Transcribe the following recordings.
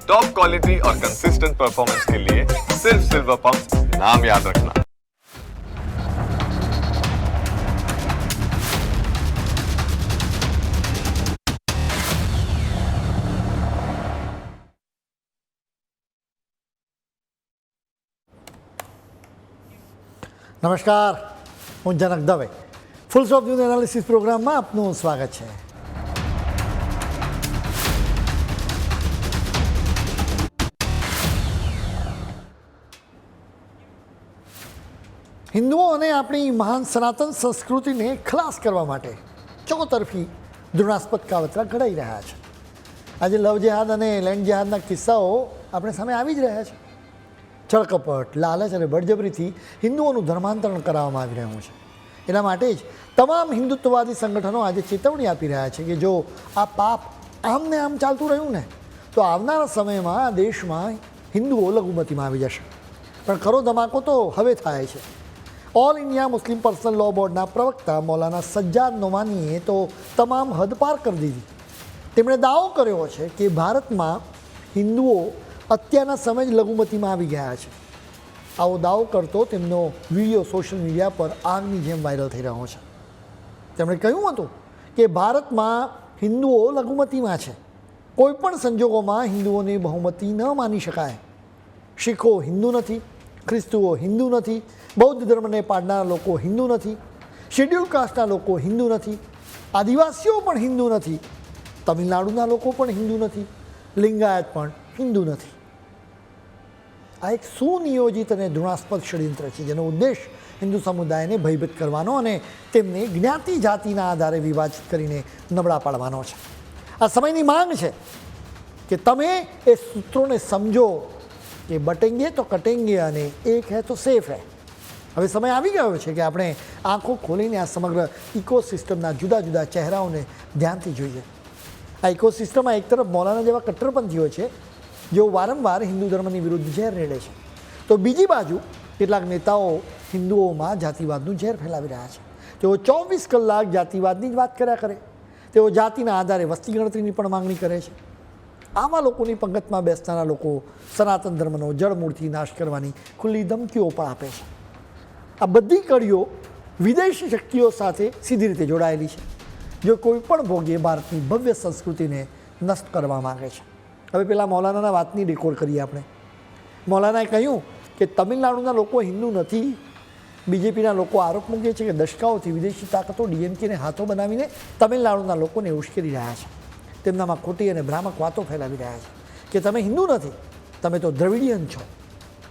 Top quality और consistent performance के लिए सिर्फ सिल्वर पंप नाम याद रखना। નમસ્કાર, હું Janak Dave. Full stop news analysis પ્રોગ્રામમાં આપનું સ્વાગત છે. હિન્દુઓ અને આપણી મહાન સનાતન સંસ્કૃતિને ખલાસ કરવા માટે ચોતરફી દ્રોણાસ્પદ કાવતરા ઘડાઈ રહ્યા છે. આજે લવ જેહાદ અને લેન્ડ જેહાદના કિસ્સાઓ આપણે સામે આવી જ રહ્યા છે. છળકપટ, લાલચ અને બળજબરીથી હિન્દુઓનું ધર્માંતરણ કરાવવામાં આવી રહ્યું છે. એના માટે જ તમામ હિન્દુત્વવાદી સંગઠનો આજે ચેતવણી આપી રહ્યા છે કે જો આ પાપ આમને આમ ચાલતું રહ્યું ને તો આવનારા સમયમાં આ દેશમાં હિન્દુઓ લઘુમતીમાં આવી જશે. પણ ખરો ધમાકો તો હવે થાય છે. All India Muslim personal law બોર્ડના પ્રવક્તા મૌલાના સજ્જાદ નોમાનીએ તો તમામ હદ પાર કરી દીધી. તેમણે દાવો કર્યો છે કે ભારતમાં હિન્દુઓ અત્યારના સમય જ લઘુમતીમાં આવી ગયા છે. આવો દાવો કરતો તેમનો વિડીયો સોશિયલ મીડિયા પર આગની જેમ વાયરલ થઈ રહ્યો છે. તેમણે કહ્યું હતું કે ભારતમાં હિન્દુઓ લઘુમતીમાં છે. કોઈપણ સંજોગોમાં હિન્દુઓની બહુમતી ન માની શકાય. શીખો હિન્દુ નથી, ખ્રિસ્તીઓ હિન્દુ નથી, બૌદ્ધ ધર્મને પાડનારા લોકો હિન્દુ નથી, શેડ્યુલ કાસ્ટના લોકો હિન્દુ નથી, આદિવાસીઓ પણ હિન્દુ નથી, તમિલનાડુના લોકો પણ હિન્દુ નથી, લિંગાયત પણ હિન્દુ નથી. આ એક સુનિયોજિત અને ધૃણાસ્પદ ષડયંત્ર છે જેનો ઉદ્દેશ હિન્દુ સમુદાયને ભયભીત કરવાનો અને તેમને જ્ઞાતિ જાતિના આધારે વિભાજિત કરીને નબળા પાડવાનો છે. આ સમયની માંગ છે કે તમે એ સૂત્રોને સમજો કે બટેંગે તો કટેંગે અને એક હે તો સેફ હે. હવે સમય આવી ગયો છે કે આપણે આંખો ખોલીને આ સમગ્ર ઇકોસિસ્ટમના જુદા જુદા ચહેરાઓને ધ્યાનથી જોઈએ. આ ઇકોસિસ્ટમમાં એક તરફ મૌલાના જેવા કટ્ટરપંથીઓ છે જેઓ વારંવાર હિન્દુ ધર્મની વિરુદ્ધ ઝેર રેડે છે, તો બીજી બાજુ કેટલાક નેતાઓ હિન્દુઓમાં જાતિવાદનું ઝેર ફેલાવી રહ્યા છે. તેઓ 24 કલાક જાતિવાદની જ વાત કર્યા કરે. તેઓ જાતિના આધારે વસ્તી ગણતરીની પણ માંગણી કરે છે. આવા લોકોની પંગતમાં બેસનારા લોકો સનાતન ધર્મનો જળમૂળથી નાશ કરવાની ખુલ્લી ધમકીઓ પણ આપે છે. આ બધી કડીઓ વિદેશી શક્તિઓ સાથે સીધી રીતે જોડાયેલી છે, જો કોઈ પણ ભોગે ભારતની ભવ્ય સંસ્કૃતિને નષ્ટ કરવા માગે છે. હવે પેલા મૌલાનાના વાતની રિકોર્ડ કરીએ આપણે. મૌલાનાએ કહ્યું કે તમિલનાડુના લોકો હિન્દુ નથી. બીજેપીના લોકો આરોપ મૂકે છે કે દશકાઓથી વિદેશી તાકાતો ડીએમકેને હાથો બનાવીને તમિલનાડુના લોકોને ઉશ્કેરી રહ્યા છે. તેમનામાં ખોટી અને ભ્રામક વાતો ફેલાવી રહ્યા છે કે તમે હિન્દુ નથી, તમે તો દ્રવિડિયન છો.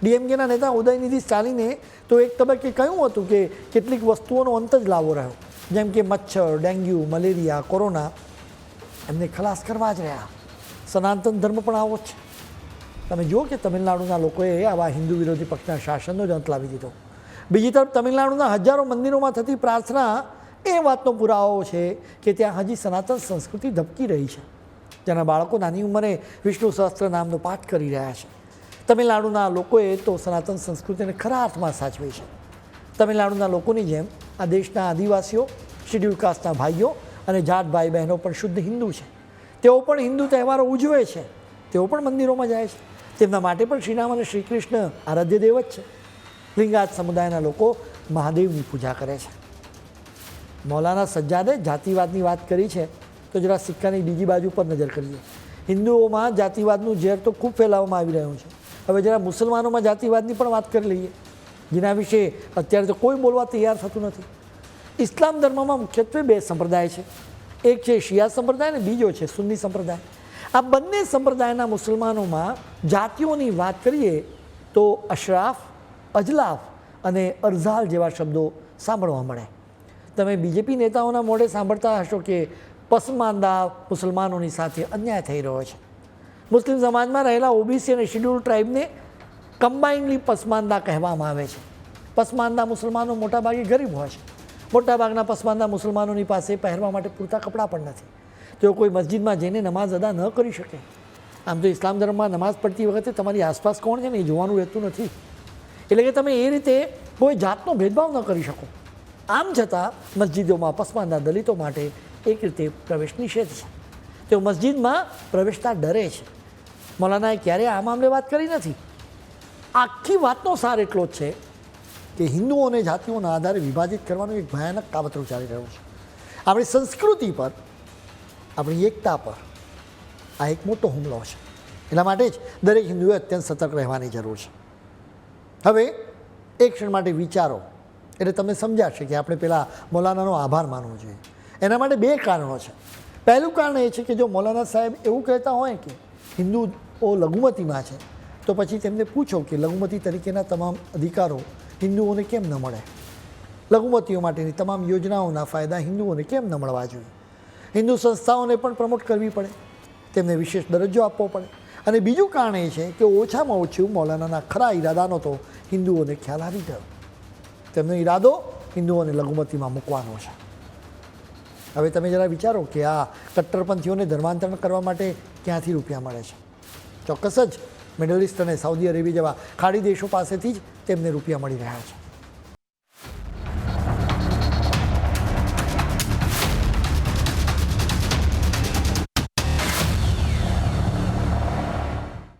ડીએમકેના નેતા ઉદયનિધિ સ્ટાલિને તો એક તબક્કે કહ્યું હતું કે કેટલીક વસ્તુઓનો અંત જ લાવો રહ્યો, જેમ કે મચ્છર, ડેન્ગ્યુ, મલેરિયા, કોરોના એમને ખલાસ કરવા જ રહ્યા. સનાતન ધર્મ પણ આવો જ છે. તમે જુઓ કે તમિલનાડુના લોકોએ આવા હિન્દુ વિરોધી પક્ષના શાસનનો જ અંત લાવી દીધો. બીજી તરફ તમિલનાડુના હજારો મંદિરોમાં થતી પ્રાર્થના એ વાતનો પુરાવો છે કે ત્યાં હજી સનાતન સંસ્કૃતિ ધબકી રહી છે. જેના બાળકો નાની ઉંમરે વિષ્ણુ સહસ્ત્ર નામનો પાઠ કરી રહ્યા છે. તમિલનાડુના લોકોએ તો સનાતન સંસ્કૃતિને ખરા અર્થમાં સાચવી છે. તમિલનાડુના લોકોની જેમ આ દેશના આદિવાસીઓ, શેડ્યુલ કાસ્ટના ભાઈઓ અને જાટ ભાઈ બહેનો પણ શુદ્ધ હિન્દુ છે. તેઓ પણ હિન્દુ તહેવારો ઉજવે છે, તેઓ પણ મંદિરોમાં જાય છે. તેમના માટે પણ શ્રીરામ અને શ્રી કૃષ્ણ આરાધ્ય દેવ જ છે. લિંગાયત સમુદાયના લોકો મહાદેવની પૂજા કરે છે. મૌલાના સજ્જાદે જાતિવાદની વાત કરી છે તો જરા સિક્કાની બીજી બાજુ પર નજર કરીએ. હિન્દુઓમાં જાતિવાદનું ઝેર તો ખૂબ ફેલાવવામાં આવી રહ્યું છે. હવે જરા મુસલમાનોમાં જાતિવાદની પણ વાત કરી લઈએ, જેના વિશે અત્યારે તો કોઈ બોલવા તૈયાર થતું નથી. ઇસ્લામ ધર્મમાં મુખ્યત્વે 2 સંપ્રદાય છે. એક છે શિયા સંપ્રદાય અને બીજો છે સુન્ની સંપ્રદાય. આ બંને સંપ્રદાયના મુસલમાનોમાં જાતિઓની વાત કરીએ તો અશરાફ, અજલાફ અને અરઝાલ જેવા શબ્દો સાંભળવા મળે. તમે બીજેપી નેતાઓના મોઢે સાંભળતા હશો કે પસમાંદા મુસલમાનોની સાથે અન્યાય થઈ રહ્યો છે. મુસ્લિમ સમાજમાં રહેલા ઓબીસી અને શેડ્યુલ ટ્રાઇબને કમ્બાઇનલી પસમાંદા કહેવામાં આવે છે. પસમાંદા મુસલમાનો મોટાભાગે ગરીબ હોય છે. મોટાભાગના પસમાંદા મુસલમાનોની પાસે પહેરવા માટે પૂરતા કપડાં પણ નથી. તેઓ કોઈ મસ્જિદમાં જઈને નમાઝ અદા ન કરી શકે. આમ તો ઇસ્લામ ધર્મમાં નમાઝ પડતી વખતે તમારી આસપાસ કોણ છે ને એ જોવાનું રહેતું નથી. એટલે કે તમે એ રીતે કોઈ જાતનો ભેદભાવ ન કરી શકો. આમ છતાં મસ્જિદોમાં પસમાંદા દલિતો માટે એક રીતે પ્રવેશ નિષેધ છે. તેઓ મસ્જિદમાં પ્રવેશતા ડરે છે. મૌલાનાએ ક્યારેય આ મામલે વાત કરી નથી. આખી વાતનો સાર એટલો જ છે કે હિન્દુઓને જાતિઓના આધારે વિભાજિત કરવાનું એક ભયાનક કાવતરું ચાલી રહ્યું છે. આપણી સંસ્કૃતિ પર, આપણી એકતા પર આ એક મોટો હુમલો છે. એટલા માટે જ દરેક હિન્દુએ અત્યંત સતર્ક રહેવાની જરૂર છે. હવે એક ક્ષણ માટે વિચારો એટલે તમને સમજાશે કે આપણે પહેલાં મૌલાનાનો આભાર માનવો જોઈએ. એના માટે બે કારણો છે. પહેલું કારણ એ છે કે જો મૌલાના સાહેબ એવું કહેતા હોય કે હિન્દુઓ લઘુમતીમાં છે, તો પછી તેમને પૂછો કે લઘુમતી તરીકેના તમામ અધિકારો હિન્દુઓને કેમ ન મળે? લઘુમતીઓ માટેની તમામ યોજનાઓના ફાયદા હિન્દુઓને કેમ ન મળવા જોઈએ? હિન્દુ સંસ્થાઓને પણ પ્રમોટ કરવી પડે, તેમને વિશેષ દરજ્જો આપવો પડે. અને બીજું કારણ એ છે કે ઓછામાં ઓછું મૌલાનાના ખરા ઈરાદાનો તો હિન્દુઓને ખ્યાલ આવી ગયો. તેમનો ઈરાદો હિન્દુઓને લઘુમતીમાં મૂકવાનો છે. હવે તમે જરા વિચારો કે આ કટ્ટરપંથીઓને ધર્માંતરણ કરવા માટે ક્યાંથી રૂપિયા મળે છે? ચોક્કસ જ મિડલ ઇસ્ટ અને સાઉદી અરેબિયા જેવા ખાડી દેશો પાસેથી જ તેમને રૂપિયા મળી રહ્યા છે.